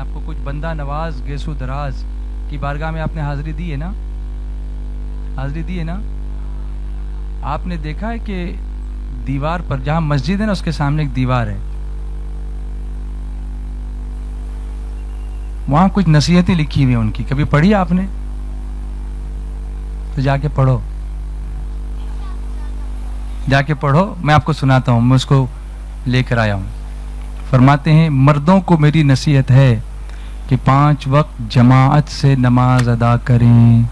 آپ کو کچھ بندہ نواز گیسو دراز کی بارگاہ میں آپ نے حاضری دی ہے نا؟ حاضری دی ہے نا؟ آپ نے دیکھا ہے کہ دیوار پر جہاں مسجد ہے نا اس کے سامنے ایک دیوار ہے، وہاں کچھ نصیحتیں لکھی ہوئی ہیں ان کی، کبھی پڑھی آپ نے؟ تو جا کے پڑھو، جا کے پڑھو، میں آپ کو سناتا ہوں، میں اس کو لے کر آیا ہوں۔ فرماتے ہیں مردوں کو میری نصیحت ہے کہ 5 وقت جماعت سے نماز ادا کریں۔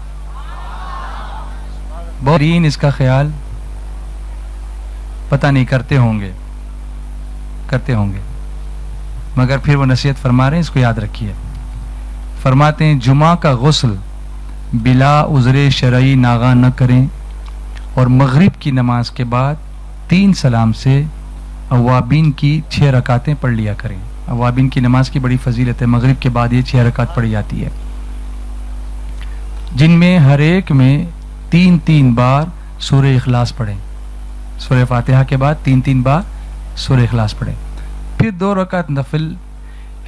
بہترین اس کا خیال پتہ نہیں کرتے ہوں گے، مگر پھر وہ نصیحت فرما رہے ہیں، اس کو یاد رکھیے۔ فرماتے ہیں جمعہ کا غسل بلا عذر شرعی ناغہ نہ کریں، اور مغرب کی نماز کے بعد 3 سلام سے اوابین کی 6 رکعتیں پڑھ لیا کریں۔ اوابین کی نماز کی بڑی فضیلت ہے، مغرب کے بعد یہ 6 رکعت پڑھی جاتی ہے، جن میں ہر ایک میں 3 بار سورہ اخلاص پڑھیں۔ سورہ فاتحہ کے بعد 3 بار سورہ اخلاص پڑھیں۔ پھر 2 رکعت نفل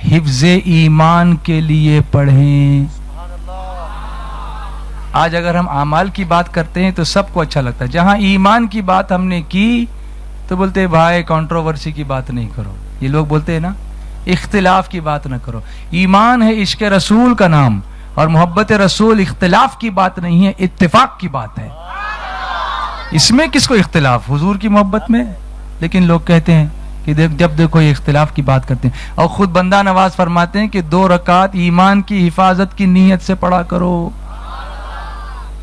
حفظ ایمان کے لیے پڑھیں۔ آج اگر ہم اعمال کی بات کرتے ہیں تو سب کو اچھا لگتا ہے، جہاں ایمان کی بات ہم نے کی تو بولتے ہیں بھائی کنٹروورسی کی بات نہیں کرو، یہ لوگ بولتے ہیں نا، اختلاف کی بات نہ کرو۔ ایمان ہے عشق رسول کا نام، اور محبت رسول اختلاف کی بات نہیں ہے، اتفاق کی بات ہے۔ اس میں کس کو اختلاف؟ حضور کی محبت میں۔ لیکن لوگ کہتے ہیں کہ جب دیکھو یہ اختلاف کی بات کرتے ہیں، اور خود بندہ نواز فرماتے ہیں کہ 2 رکعت ایمان کی حفاظت کی نیت سے پڑھا کرو۔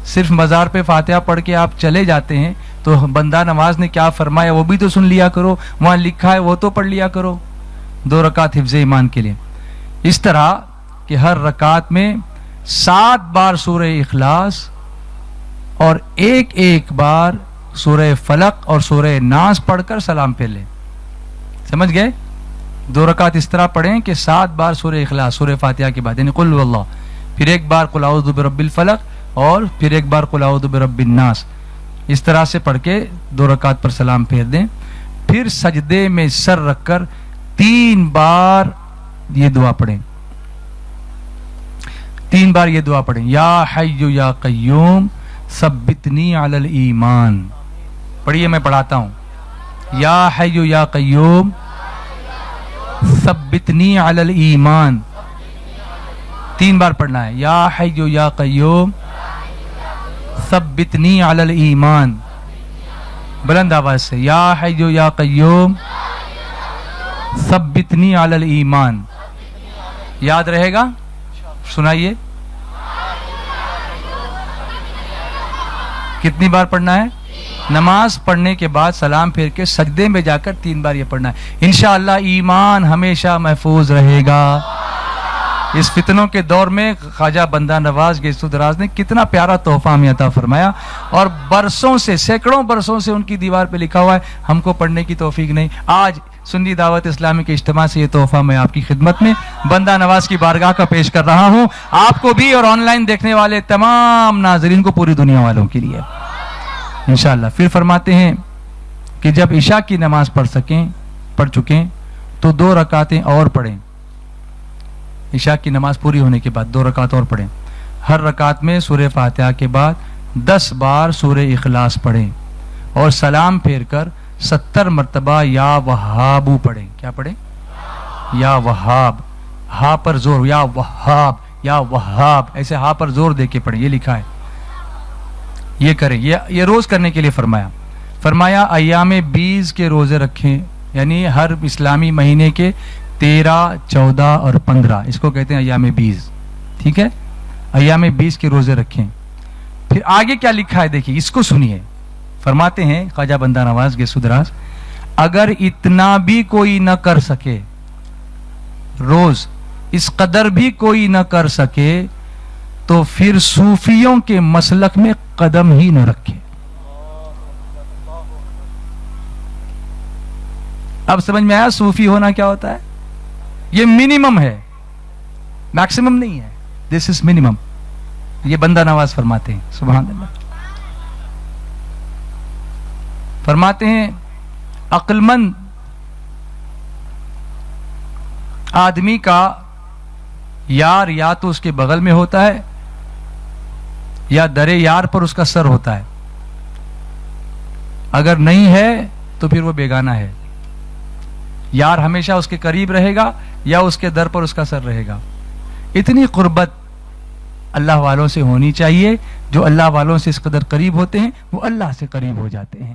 صرف مزار پہ فاتحہ پڑھ کے آپ چلے جاتے ہیں تو بندہ نواز نے کیا فرمایا وہ بھی تو سن لیا کرو، وہاں لکھا ہے وہ تو پڑھ لیا کرو۔ 2 رکعت حفظ ایمان کے لیے، اس طرح کہ ہر رکعت میں 7 بار سورہ اخلاص اور ایک بار سورہ فلق اور سورہ ناس پڑھ کر سلام پھیر لیں۔ سمجھ گئے؟ 2 رکعت اس طرح پڑھیں کہ 7 بار سورہ اخلاص سورہ فاتحہ کے بعد، یعنی قل هو اللہ، پھر 1 بار قل اعوذ برب الفلق، اور پھر 1 بار قل اعوذ برب الناس، اس طرح سے پڑھ کے 2 رکعت پر سلام پھیر دیں۔ پھر سجدے میں سر رکھ کر 3 بار یہ دعا پڑھیں، 3 بار یہ دعا پڑھیں، یا حی یا قیوم ثبتنی علی الایمان۔ پڑھیے، میں پڑھاتا ہوں، یا حی یا قیوم ثبتنی علی الایمان، 3 بار پڑھنا ہے، یا حی یا قیوم ثبتنی علی الایمان، بلند آواز سے، یا حی یا قیوم ثبتنی علی الایمان۔ یاد رہے گا؟ سنائیے، کتنی بار پڑھنا ہے؟ نماز پڑھنے کے بعد سلام پھیر کے سجدے میں جا کر 3 بار یہ پڑھنا ہے۔ انشاءاللہ ایمان ہمیشہ محفوظ رہے گا۔ اس فتنوں کے دور میں خواجہ بندہ نواز گیسو دراز نے کتنا پیارا تحفہ ہمیں عطا فرمایا، اور برسوں سے، سینکڑوں برسوں سے ان کی دیوار پہ لکھا ہوا ہے، ہم کو پڑھنے کی توفیق نہیں۔ آج سنی دعوت اسلامی کے اجتماع سے یہ تحفہ میں آپ کی خدمت میں بندہ نواز کی بارگاہ کا پیش کر رہا ہوں، آپ کو بھی اور آن لائن دیکھنے والے تمام ناظرین کو، پوری دنیا والوں کے لیے انشاءاللہ۔ پھر فرماتے ہیں کہ جب عشاء کی نماز پڑھ چکیں تو 2 رکعتیں اور پڑھیں۔ عشاء کی نماز پوری ہونے کے بعد 2 رکعت اور پڑھیں، ہر رکعت میں سورہ فاتحہ کے بعد 10 بار سورہ اخلاص پڑھیں، اور سلام پھیر کر 70 مرتبہ یا وہاب پڑھیں۔ کیا پڑھیں؟ یا وہاب، ہا پر زور، یا وہاب، یا وہاب، ایسے ہا پر زور دے کے پڑھیں، یہ لکھا ہے، یہ کریں، یہ روز کرنے کے لیے فرمایا ایام 20 کے روزے رکھیں، یعنی ہر اسلامی مہینے کے 13، 14 اور 15، اس کو کہتے ہیں ایام 20، ٹھیک ہے؟ ایام 20 کے روزے رکھیں۔ پھر آگے کیا لکھا ہے دیکھیے، اس کو سنیے۔ فرماتے ہیں خواجہ بندہ نواز گیسو دراز، اگر اتنا بھی کوئی نہ کر سکے، روز اس قدر بھی کوئی نہ کر سکے، تو پھر صوفیوں کے مسلک میں قدم ہی نہ رکھے۔ اب سمجھ میں آیا صوفی ہونا کیا ہوتا ہے؟ یہ منیمم ہے، میکسیمم نہیں ہے، دس از منیمم۔ یہ بندہ نواز فرماتے ہیں، سبحان اللہ۔ فرماتے ہیں عقل مند آدمی کا یار یا تو اس کے بغل میں ہوتا ہے یا درے یار پر اس کا سر ہوتا ہے. اگر نہیں ہے تو پھر وہ بیگانہ ہے. یار ہمیشہ اس کے قریب رہے گا یا اس کے در پر اس کا سر رہے گا. اتنی قربت اللہ والوں سے ہونی چاہیے. جو اللہ والوں سے اس قدر قریب ہوتے ہیں وہ اللہ سے قریب ہو جاتے ہیں.